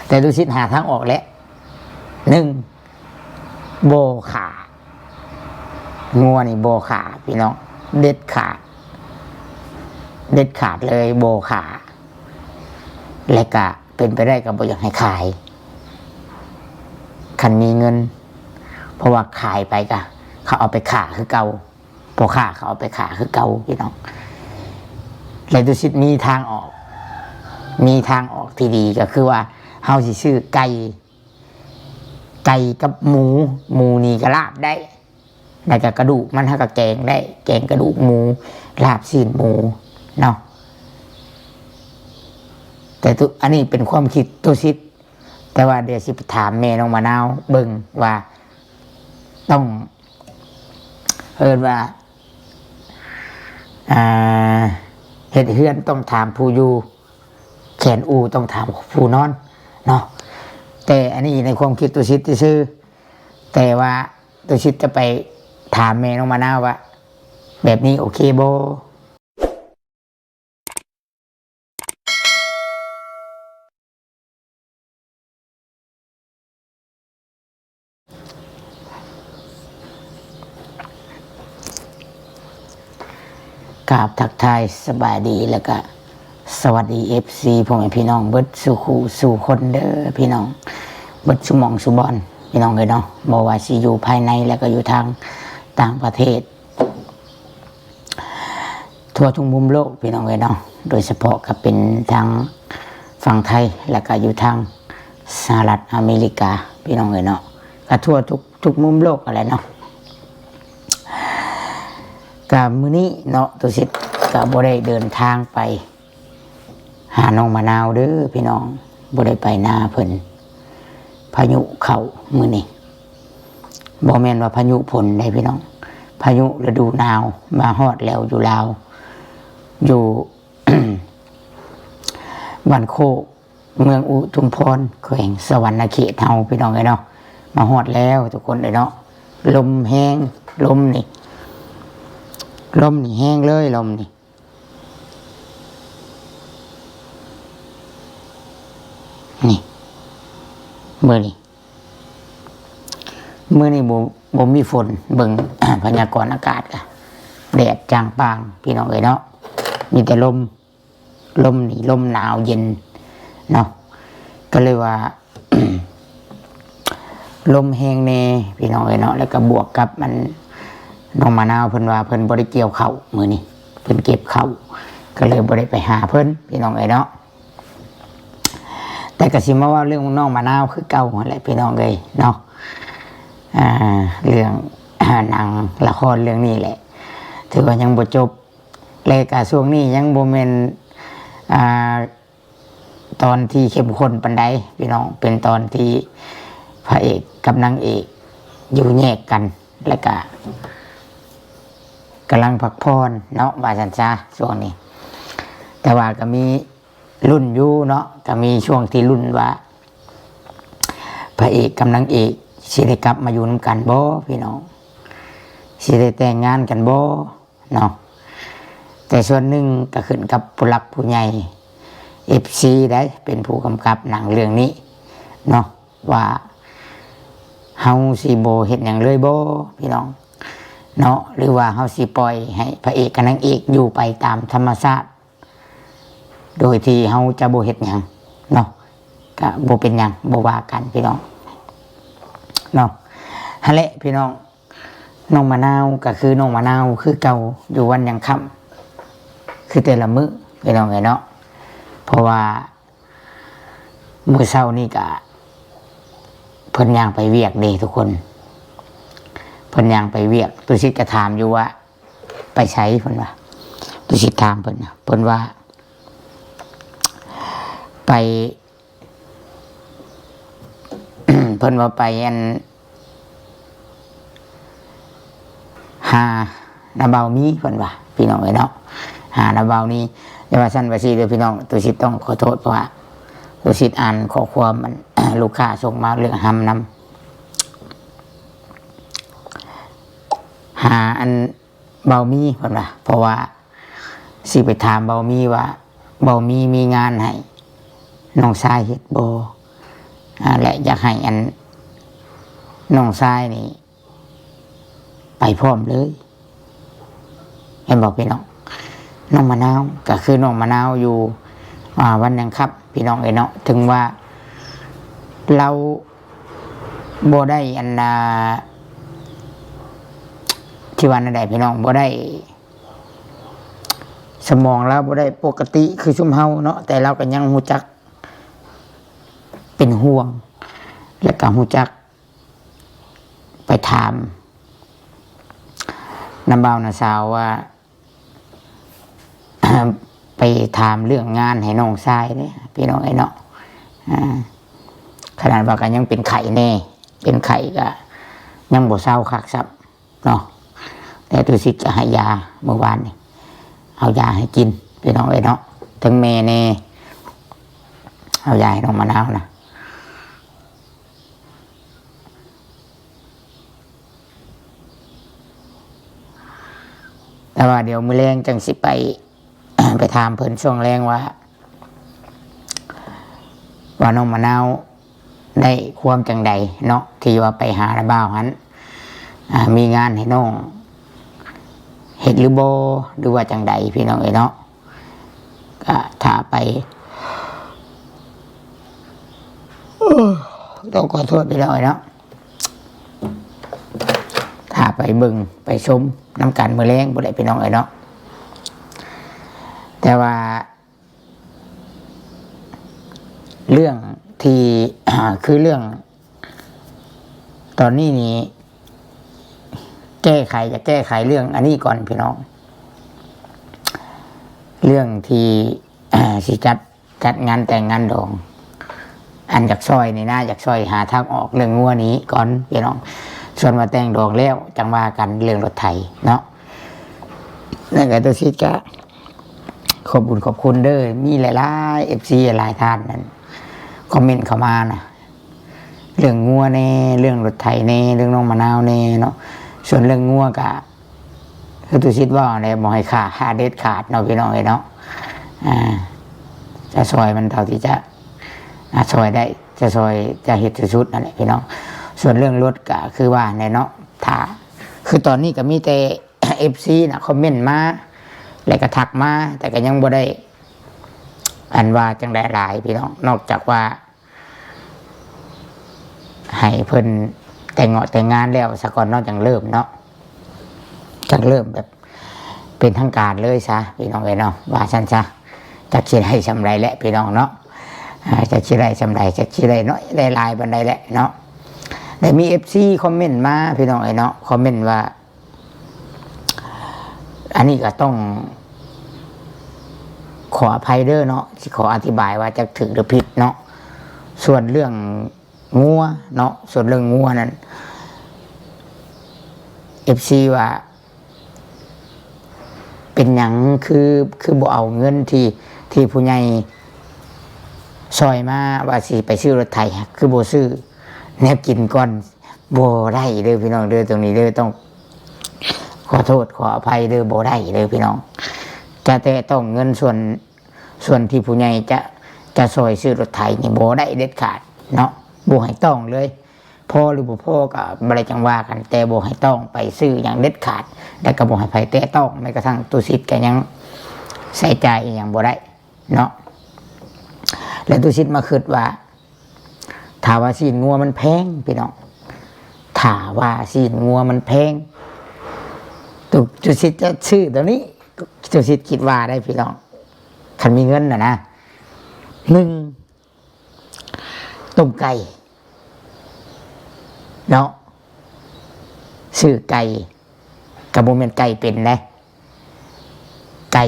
แต่ดูชิดหาทางออกแล้วหนึ่งโบขางัวนี่โบขาพี่น้องเด็ดขาดเลยโบขาและกะเป็นไปได้กับบ่อยากให้ขายคันมีเงินเพราะว่าขายไปกะเขาเอาไปขาคือเก่าพอขาเขาเอาไปขาคือเก่าพี่น้องและดูชิดมีทางออกที่ดีก็คือว่าเฮาสิซื้อไก่กับหมูนี่ก็ลาบได้แล้วก็กระดูกมันถ้าก็แกงได้แกงกระดูกหมูลาบซีนหมูเนาะแต่อันนี้เป็นความคิดตัวชิดแต่ว่าเดี๋ยวสิไปถามแม่น้องมะนาวเบิ่งว่าต้องว่าเฮ็ดเฮือนต้องถามผู้อยู่แขนอูต้องถามผู้นอนเนาะแต่อันนี้ในความคิดตัวชิดที่ซื้อแต่ว่าตัวชิดจะไปถามแม่น้องมะนาวว่าแบบนี้โอเคโบกราบทักทายสบายดีแล้วก็สวัสดีFCพ่อแม่พี่น้องเบิดสู่คู่สู่คนเด้อพี่น้องเบิดสุหมองสุบอนพี่น้องเลยเนาะบ่ว่าสิอยู่ภายในแล้วก็อยู่ทางต่างประเทศทั่วทุกมุมโลกพี่น้องเลยเนาะโดยเฉพาะก็เป็นทางฝั่งไทยแล้วก็อยู่ทางสหรัฐอเมริกาพี่น้องเลยเนาะก็ทั่วทุกมุมโลกอะไรเนาะกับมื้อนี้เนาะตัวสิทธิ์ก็บ่ได้เดินทางไปหาน้องมะนาวเด้อพี่น้องบ่ได้ไปหน้าเพิ่นพายุเข้ามื้อนี้บ่แม่นว่าพายุฝนได้พี่น้องพายุฤดูหนาวมาฮอดแล้วอยู่ลาวอยู่ บ้านโคกเมืองอุทุมพรแขวงสวรรณเขตเฮาพี่น้องเอ้ยเนาะมาฮอดแล้วทุกคนเลยเนาะลมแห้งลมนี่แห้งเลยลมนี่มื้อนี้บ่มีฝนเบิ่ง พยากรณ์อากาศกะแดดจางปางพี่น้องเอ้ยเนาะมีแต่ลมนี่ลมหนาวเย็นเนาะก็เลยว่า ลมแห้งแน่พี่น้องเอ้ยเนาะแล้วก็บวกกับมันน้องมะนาวเพิ่นว่าเพิ่นบ่ได้เกี่ยวข้าวมื้อนี้เพิ่นเก็บข้าวก็เลยบ่ได้ไปหาเพิ่นพี่น้องเอ้ยเนาะแต่ก็สิมาว่าเรื่องน้องมะนาวคือเก่าหั่นแหละพี่น้องเอ้ยเนาะเรื่อง หนังละครเรื่องนี้แหละถือว่ายังบ่จบเลยก็ช่วงนี้ยังบ่แม่นตอนที่เข้มข้นปานใดพี่น้องเป็นตอนที่พระเอกกับนางเอกอยู่แยกกันแล้วก็กำลังพักผ่อนเนาะว่าซั่นซะช่วงนี้แต่ว่าก็มีรุ่นอยู่เนาะก็มีช่วงที่รุ่นว่าพระเอกกับนางเอกสิได้กลับมาอยู่นำกันบ่พี่น้องสิได้แต่งงานกันบ่เนาะแต่ส่วนหนึ่งก็ขึ้นกับผู้หลักผู้ใหญ่ FC ได้เป็นผู้กำกับหนังเรื่องนี้เนาะว่าเฮาสิบ่เฮ็ดหยังเลยบ่พี่น้องเนาะหรือว่าเฮาสิปล่อยให้พระเอกกับนางเอกอยู่ไปตามธรรมชาติโดยที่เฮาจะบ่เฮ็ดหยังเนาะก็บ่เป็นหยังบ่ว่ากันพี่น้องเนาะหั่นแหละพี่น้องน้องมะนาวก็คือน้องมะนาวคือเก่าอยู่วันยังค่ำคือแต่ละมื้อพี่น้องเอ้ยเนาะเพราะว่ามื้อเช้านี่ก็เพิ่นย่างไปเวียกเด้ทุกคนเพิ่นย่างไปเวียกตุสิตก็ถามอยู่ว่าไปไสเพิ่นว่าตุสิตถามเพิ่นว่าไป เพิ่นว่าไปอันหานาเบามีเพิ่นว่าพี่น้องเอ้ยเนาะหานาเบานี้อย่าว่าซั่นว่าซี่เด้อพี่น้องตุสิตต้องขอโทษเพราะว่าตุสิตอ่านข้อความมัน ลูกค้าส่งมาเรื่องหำนำหาอันเบามีเพิ่นว่าเพราะว่าสิไปถามเบามีว่าเบามีงานให้ น้องชายเฮ็ดบ่และอยากให้อันน้องชายนี่ไปพร้อมเลยเห็นบอกพี่น้องน้องมะนาวก็คือน้องมะนาวอยู่วันยังครับพี่น้องเนาะถึงว่าเราบ่ได้อันที่วันใดพี่น้องบ่ได้สมองเราบ่ได้ปกติคือซุ่มเฮาเนาะแต่เราก็ยังฮู้จักเป็นห่วงและก็ฮู้จักไปถามน้ำเบาน้าสาวว่า ไปถามเรื่องงานให้น้องชายเนี่ยพี่น้องไอ้เนาะขนาดว่ากันยังเป็นไข่แน่เป็นไข่ก็ยังบ่เศร้าคักซับเนาะแต่ตุสิจะให้ยาเมื่อวานนี่เอายาให้กินพี่น้องไอ้เนาะทั้งแม่แน่เอายาให้น้องมะนาวนะแต่ว่าเดี๋ยวมื้อแรงจังสิไป ไปถามเพิ่นช่วงแรงว่าน้องมะนาวได้ความจังใดเนาะที่ว่าไปหาระบ้าวหันมีงานให้น้องเฮ็ดหรือบ่หรือว่าจังใดพี่น้องเอ้ยเนาะก็ถ้าไปต้องขอโทษพี่น้องเอ้ยเนาะถ้าไปเบิ่งไปชมน้ำกันมื้อแรงบ่ได้พี่น้องเอ้ยเนาะแต่ว่าเรื่องที่ คือเรื่องตอนนี้นี้จะแก้ไขเรื่องอันนี้ก่อนพี่น้องเรื่องที่ สิจัดงานแต่งงานดองอันจากซอยนี่นะจากซอยหาทางออกเรื่องงัวนี้ก่อนพี่น้องส่วนมาแต่งดองแล้วจังว่ากันเรื่องรถไถเนาะนั่นก็ตัวชิดก็ขอบคุณเด้อมีหลายๆ FC หลายท่านนั้นคอมเมนต์เข้ามานะเรื่องงัวแน่เรื่องรถไถแน่เรื่องน้องมะนาวแน่เนาะส่วนเรื่องงัวก็คือตุชิดว่าในบ่ให้ขาดเด็ดขาดเนาะพี่น้องเนาะจะซอยมันเท่าที่จะซอยได้จะซอยจะเฮ็ดสุดนั่นแหละพี่น้องส่วนเรื่องรถก็คือว่าในเนาะถ้าคือตอนนี้ก็มีแต่ FC นะคอมเมนต์มาแล้วก็ทักมาแต่ก็ยังบ่ได้อันว่าจังได้หลายพี่น้องนอกจากว่าให้เพิ่นแต่งงานแล้วสะก่อนนอกจากเริ่มเนาะจังเริ่มแบบเป็นทางการเลยซะพี่น้องเนาะว่าซั่นซะจักสิได้สำไรแหละพี่น้องเนาะจักสิได้สำไรจักสิได้น้อยได้หลายปานใดแหละเนาะได้มี FC คอมเมนต์มาพี่น้องเนาะคอมเมนต์ว่าอันนี้ก็ต้องขออภัยเด้อเนาะที่ขออธิบายว่าจะถึงหรือผิดเนาะส่วนเรื่องงัวเนาะส่วนเรื่องงัวนั้นFC ว่าเป็นหยังคือบ่เอาเงินที่ผู้ใหญ่ซอยมาว่าสิไปซื้อรถไถคือบ่ซื้อแนวกินก่อนบ่ได้เด้อพี่น้องเด้อตรงนี้เด้อต้องขอโทษขออภัยเด้อบ่ได้เด้อพี่น้องแต่ต้องเงินส่วนที่ผู้ใหญ่จะซอยซื้อรถไถนี่บ่ได้เด็ดขาดเนาะบ่ให้ต้องเลยพ่อหรือบ่พ่อก็บ่ได้จังว่ากันแต่บ่ให้ต้องไปซื้ออย่างเด็ดขาดแล้วก็บ่ให้ไผแตะต้องแม้กระทั่งตู้ซิดก็ยังใส่ใจอย่างบ่ได้เนาะแล้วตู้ซิดมาคิดว่าถ้าว่าซีนงัวมันแพงพี่น้องถ้าว่าซีนงัวมันแพงตู้ซิดจะซื้อตัวนี้ตู้ซิดคิดว่าได้พี่น้องคันมีเงินนะ1ต้มไก่เนาะซื้อไก่กับโมเมนไก่เป็นนะไก่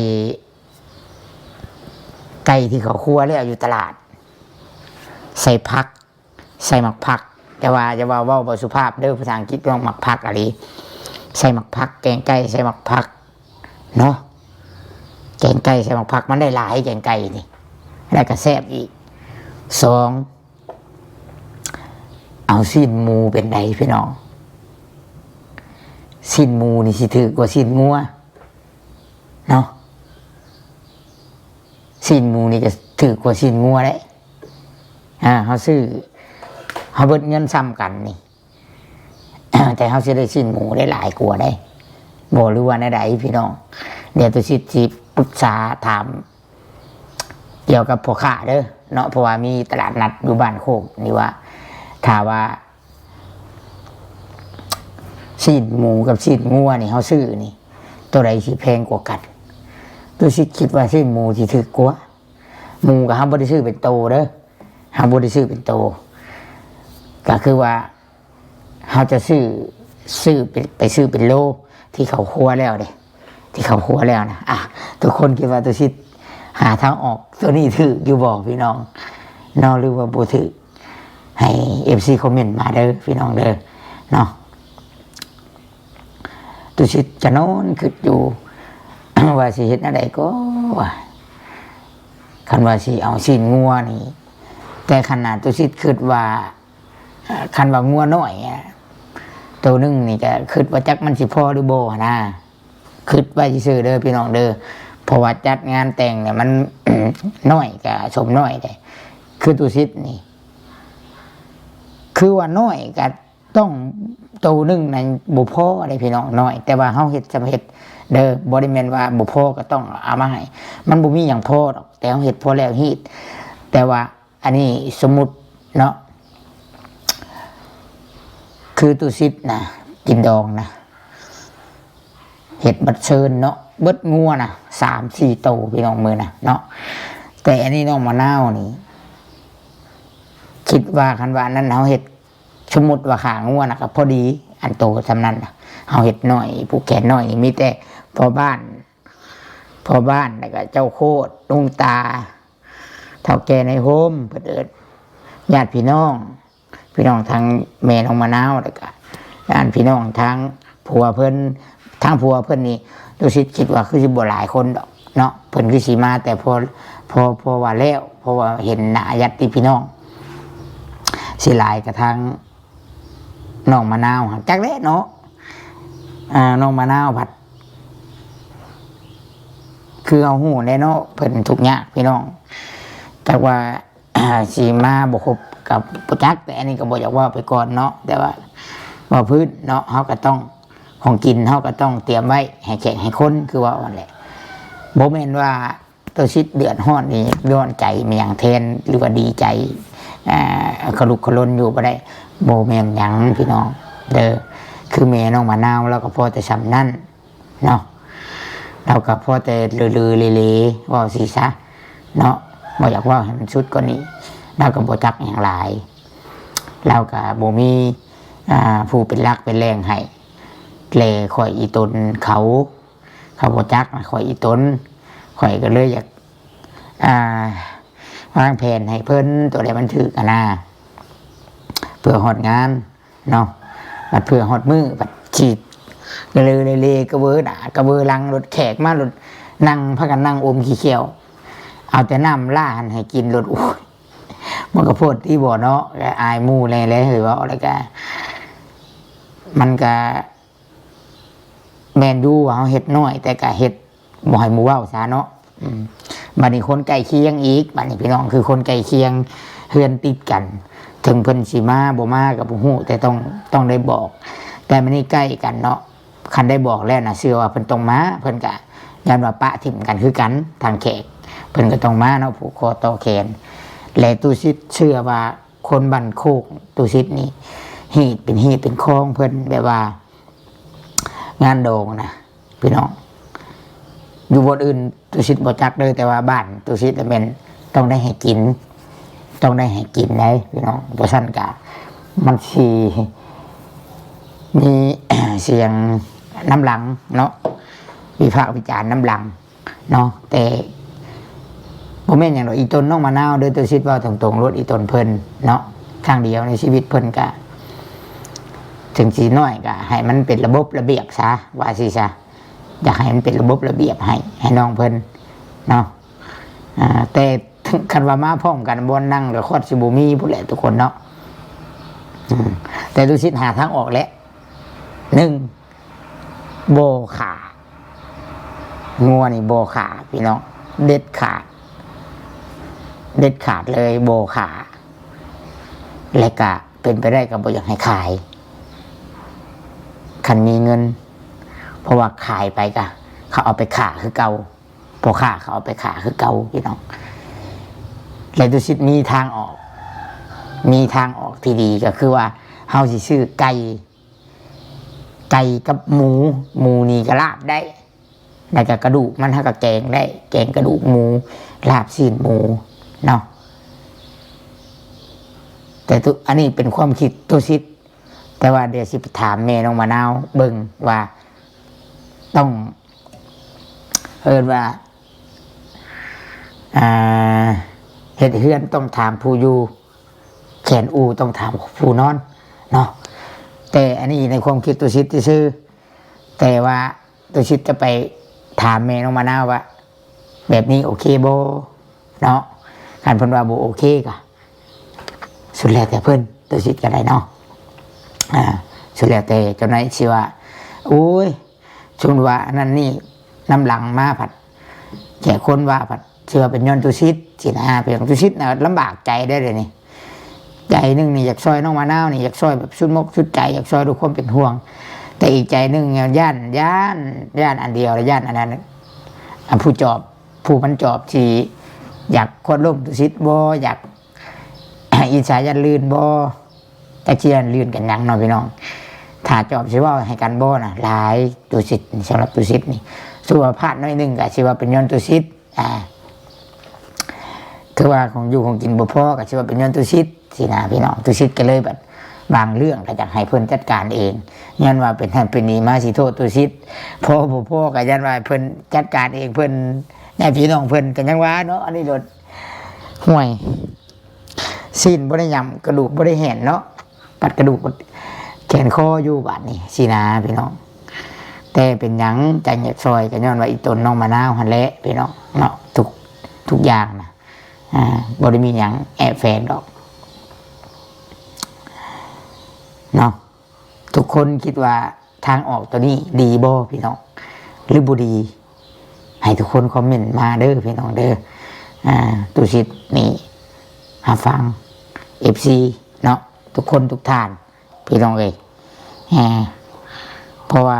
ที่เขาคั่วแล้วอยู่ตลาดใส่ผักใส่หมักผักจะว่าเว้าบ่สุภาพเด้อภาษาอังกฤษว่าหมักผักอะไรใส่หมักผักแกงไก่ใส่หมักผักเนาะแกงไก่ใส่หมักผักมันได้หลายแกงไก่นี่แล้วก็แซ่บอีก2เอาซีนหมูเป็นไดพี่น้องซีนหมูนี่สิถือกว่าซีนงัวเนาะซีนหมูนี่ก็ถือกว่าซีนงัวเลย เขาซื้อเขาเบิดเงินซ้ำกันนี่ แต่เขาจะได้ชิ้นหมูได้หลายกว่าได้บ่หรือว่าในใดพี่น้องเดี๋ยวตัวสิปรึกษาถามเกี่ยวกับพ่อค้าเด้อเนาะเพราะว่ามีตลาดนัดอยู่บ้านโคกนี่ว่าถ้าว่าชิ้นหมูกับชิ้นงัวนี่เขาซื้อนี่ตัวใดสิแพงกว่ากันตัวสิคิดว่าชิ้นหมูสิถูกกว่าหมูกับเขาบ่ได้ซื้อเป็นโตเด้อเขาบ่ได้ซื้อเป็นโตก็คือว่าเขาจะซื้อไปซื้อเป็นโลที่เขาคั่วแล้วเด้ที่เขาคั่วแล้วนะทุกคนคิดว่าตัวสิหาทางออกตัวนี้ถืออยู่บอกพี่น้องนอหรือว่าบ่ถือให้ FC คอมเมนต์มาเด้อพี่น้องเด้อเนาะตุสิจะนอนคืออยู่ ว่าสิเฮ็ดอะไรก็ว่าคันว่าสิเอาชิ้นงัวนี่แต่ขนาดตุสิคิดว่าคันว่างัวน้อยตัวนึงนี่จะคิดว่าจักมันสิพอหรือบ่นะคิดว่าสิซื้อเด้อพี่น้องเด้อเพราะว่าจัดงานแต่งเนี่ยมัน น้อยกับชมน้อยได้คือตุสินี่คือว่าน้อยกับต้องตัวนึงในบุพออะไรพี่น้องน้อยแต่ว่าเฮาเฮ็ดจำเฮ็ดเด้อบ่ได้แม่นว่าบุพอก็ต้องเอามาให้มันบ่มีหยังพอดอกแต่เฮาเฮ็ดพอแล้วฮีดแต่ว่าอันนี้สมมุติเนาะคือตุสินะกินดองนะเฮ็ดบัดเชิญเนาะเบิดงัวนะ 3-4 โตพี่น้องมือนะเนาะแต่อันนี้น้องมะนาวนี่คิดว่าคันว่านั้นเฮาเฮ็ดสมมุติว่าขางัวนะก็พอดีอันโตซำนั้นน่ะเฮาเฮ็ดน้อยผู้แก่น้อยมีแต่พ่อบ้านแล้วก็เจ้าโคตรลุงตาเฒ่าแก่ในโฮมเพิ่นเอิ้นญาติพี่น้องทางแม่น้องมะนาวแล้วก็ญาติพี่น้องทางผัวเพิ่นทางผัวเพิ่นนี่ดูสิคิดว่าคือสิบ่หลายคนดอกเนาะเพิ่นคือสิมาแต่พอว่าแล้วเพราะว่าเห็นหน้าญาติพี่น้องสิหลายกับทางน้องมะนาวจักแล้เนาะน้องมะนาวผัดคือเอาหูแน่เนาะเพิ่นทุกอย่างพี่น้องแต่ว่า สีมาบกครบกับปุจักแต่อันนี้ก็บอกอยากว่าไปก่อนเนาะแต่ว่าพื้นเนาะเขาก็ต้องของกินเขาก็ต้องเตรียมไว้ให้แขกให้คนคือว่าอะไรโบแมนว่าตัวชิดเดือดห้อนนี่ย้อนใจมีอย่างแทนหรือว่าดีใจขลุกขลุนอยู่ไปได้โบแมนยังพี่น้องเด้อคือเมน้องมะนาวแล้วก็พอแต่สำนั่นเนาะเราก็พอแต่ลือๆว่าสีซะเนาะบ่อยากว่าให้มันชุดก็นี้เราก็บ่จักอย่างไรเราก็บ่มีผู้เป็นรักเป็นแรงให้แลข่อยอีตนเขาบ่จักข่อยอีตนข่อยก็เลยอยากวางแผนให้เพิ่นตัวใดมันถือกันนะเพื่อฮอดงานเนาะบัดเพื่อฮอดมือบัดฉีดเลยกระเบือด่ากระเบือลังรถแขกมารถนั่งพากันนั่งอมขี้เขียวเอาแต่น้ำล่าให้กินรถอุ้ยมันก็โพดที่บ่อเนาะอายมู่เลยเฮ้ยว่าอะไรกันมันก็แมนยูว่าเขาเฮ็ดน้อยแต่ก็เฮ็ดบ่ให้หมู่เว้าซะเนาะบัดนี้คนใกล้เคียงอีกบัดนี้พี่น้องคือคนใกล้เคียงเฮือนติดกันถึงเพิ่นสิมาบ่มาก็บ่ฮู้แต่ต้องได้บอกแต่มันนี่ใกล้กันเนาะคันได้บอกแล้วน่ะเชื่อว่าเพิ่นต้องมาเพิ่นก็ยันว่าปะถิ่มกันคือกันทางแขกเพิ่นก็ต้องมาเนาะผูกคอต่อแขนและตุสิตเชื่อว่าคนบ้านโคกตุสิตนี่ฮีดเป็นคลองเพิ่นแบบว่างานโด่งนะพี่น้องอยู่บนอื่นตุสิตบ่จักเลยแต่ว่าบ้านตุสิตเป็นต้องได้ให้กินได้พี่น้องบ่ซั่นก็มันสิมี เสียงน้ำหลังเนาะวิพากษ์วิจารณ์น้ำหลังเนาะแต่ผมเห็นอย่างเราอีตนน้องมะนาวโดยตัวชิดว่าตรงๆรถอีตนเพิ่นเนาะทางเดียวในชีวิตเพิ่นกะถึงสีน้อยกะให้มันเป็นระบบระเบียบซะว่าสิซะอยากให้มันเป็นระบบระเบียบให้น้องเพิ่นเนาะแต่คันว่ามาพร้อมกันบนนั่งกับคอดสิบูมีผู้แหละทุกคนเนาะแต่ตัวชิดหาทางออกแล้ว1โบขางัวนี่โบขาพี่น้องเด็ดขาดเลยโบขา และกะเป็นไปได้ก็บ่อยากให้ขายคันมีเงินเพราะว่าขายไปกะเขาเอาไปขาคือเก่าพอขาเขาเอาไปขาคือเก่าพี่น้องและตุสิตมีทางออกที่ดีก็คือว่าเฮาสิซื้อไก่กับหมูนี่ก็ลาบได้แล้วก็กระดูกมันถ้าก็แกงได้แกงกระดูกหมูลาบซีนหมูเนาะแต่อันนี้เป็นความคิดตุสิตแต่ว่าเดี๋ยวสิไปถามแม่น้องมะนาวเบิ่งว่าต้องว่าเฮ็ดเฮือนต้องถามผู้อยู่แขนอูต้องถามผู้นอนเนาะแต่อันนี้ในความคิดตุสิตซื่อแต่ว่าตุสิตจะไปถามแม่น้องมะนาวว่าแบบนี้โอเคบ่เนาะการเพิ่นว่าบ่โอเคก็สุดแล้วแต่เพิ่นตุสิตก็ได้เนาะสุดแล้วแต่เจ้านายสิว่าโอ้ยชุนว่านั่นนี่น้ำหลังมาผัดแก่คนว่าผัดเชื่อเป็นย้อนตุสิตสินะเป็นตุสิตนะลำบากใจได้เลยนี่ใจนึงนี่อยากซอยน้องมะนาวนี่อยากซอยแบบชุดมกชุดใจอยากซอยทุกคนเป็นห่วงแต่อีกใจนึงย่านอันเดียวและย่านอันนั้นผู้มันจอบที่อยากโคตรล่มตุสิตบ่อยากอิจฉายันลื่นบ่แต่เชียนลื่นกันยังเนาะพี่น้องถ้าจอบสิว่าให้กันบ่น่ะหลายตุสิตสำหรับตุสิตนี่สุขภาพน้อยนึงก็สิว่าเป็นย้อนตุสิตคือว่าของอยู่ของกินบ่พอก็สิว่าเป็นย้อนตุสิตสินะพี่น้องตุสิตก็เลยแบบบางเรื่องก็อยากให้เพิ่นจัดการเองยันว่าเป็นท่านเป็นนี้มาสิโทษตุสิตพอบ่พอก็ยันว่าเพิ่นจัดการเองเพิ่นแน่พี่น้องเพิ่นก็ยังว่าเนาะอันนี้โดดห่วยสิ้นบ่ได้ยำกระดูกบ่ได้แห่นเนาะปัดกระดูกแขนคออยู่บาดนี้สินะพี่น้องแต่เป็นหยังใจอยากซอยก็ย้อนว่าอีตนน้องมะนาวหั่นแหละพี่น้องเนาะทุกอย่างนะบ่ได้มีหยังแอบแฝงดอกเนาะทุกคนคิดว่าทางออกตัวนี้ดีบ่พี่น้องหรือบ่ดีให้ทุกคนคอมเมนต์มาเด้อพี่น้องเด้อตุสิตนี่ฟัง FC เนาะทุกคนทุกท่านพี่น้องเอ้ยเพราะว่า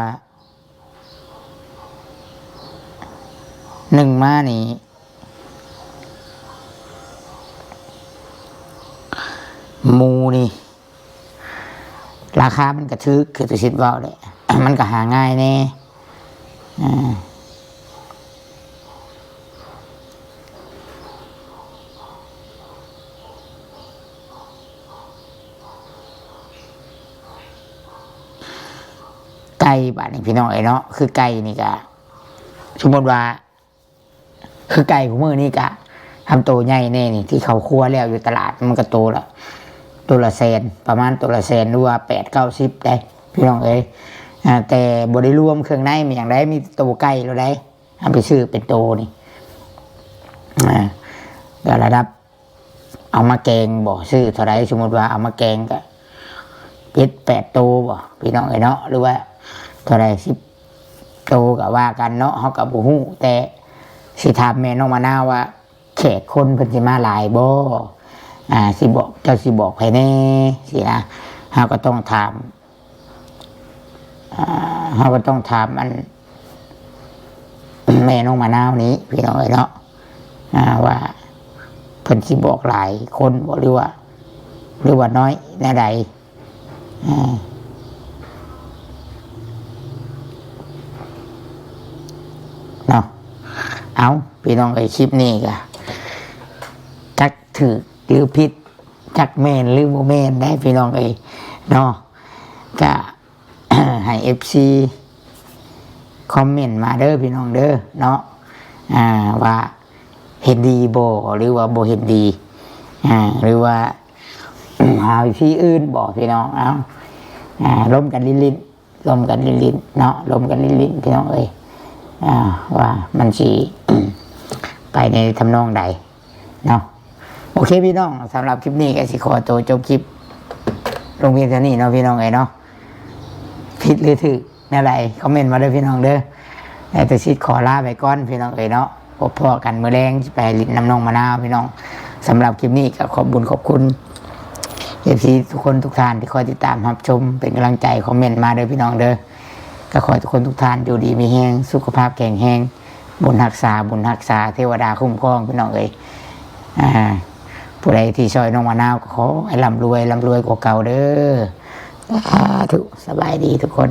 หนึ่งมานี่หมูนี่ราคามันกระทึกคือตุสิตว่าเลย มันก็หาง่ายแน่ไก่บ้านนี้พี่น้องเนาะคือไก่นี่กะสมมติว่าคือไก่ของมือนี่กะทำโตใหญ่แน่นี่ที่เขาคั่วแล้วอยู่ตลาดมันก็โตละตัวละแสนประมาณตัวละแสนหรือว่า8-9 ได้พี่น้องแต่บริรวมเครื่องในมีอย่างไรมีโตไก่เราได้ทำไปซื้อเป็นโตนี่แต่ระดับเอามาแกงบ่ซื้อเท่าไรสมมติว่าเอามาแกงก็8 โตบ่พี่น้องเนาะหรือว่าเท่าไร10 โตก็ว่ากันเนาะเขากับบุหูแต่สิถามแม่น้องมะนาวว่าแขกคนเพิ่นสิมาหลายบ่สิบอกเจ้าสิบอกให้แน่สินะเขาก็ต้องถามอันแม่น้องมะนาวนี้พี่น้องเนาะว่าเพิ่นสิบอกหลายคนบ่หรือว่าน้อยแน่ใดเนาะเอาพี่น้องคลิปนี้ก็จักถือหรือผิดจักแม่นหรือบ่แม่นได้พี่น้องเนาะก็ ให้ FC คอมเมนต์มาเด้อพี่น้องเด้อเนาะว่าเห็นดีบ่หรือว่าบ่เห็นดีหรือว่าหาวิธีอื่นบอกพี่น้องเอาล้มกันลิ้นเนาะล้มกันลิ้นพี่น้องว่ามันสิ ไปในทำนองใดเนาะโอเคพี่น้องสำหรับคลิปนี้ก็สิขอตัวจบคลิปลงเพียงเท่านี้เนาะพี่น้องเนาะผิดหรือถูกอะไรคอมเมนต์มาด้วยพี่น้องเด้อแต่ชิดขอลาไปก่อนพี่น้องเนาะพบพ่อกันมื้อแรงไปลิ้นน้ำนองมะนาวพี่น้องสำหรับคลิปนี้ก็ขอบคุณ FC ทุกคนทุกท่านที่คอยติดตามรับชมเป็นกำลังใจคอมเมนต์มาเด้อพี่น้องเด้อก็ขอให้ทุกคนทุกท่านอยู่ดีมีแรงสุขภาพแข็งแรงบุญรักษาเทวดาคุ้มครองพี่น้องเอ้ยผู้ใดที่ช่วยน้องมะนาวก็ขอให้ร่ำรวยกว่าเก่าเด้อสาธุสบายดีทุกคน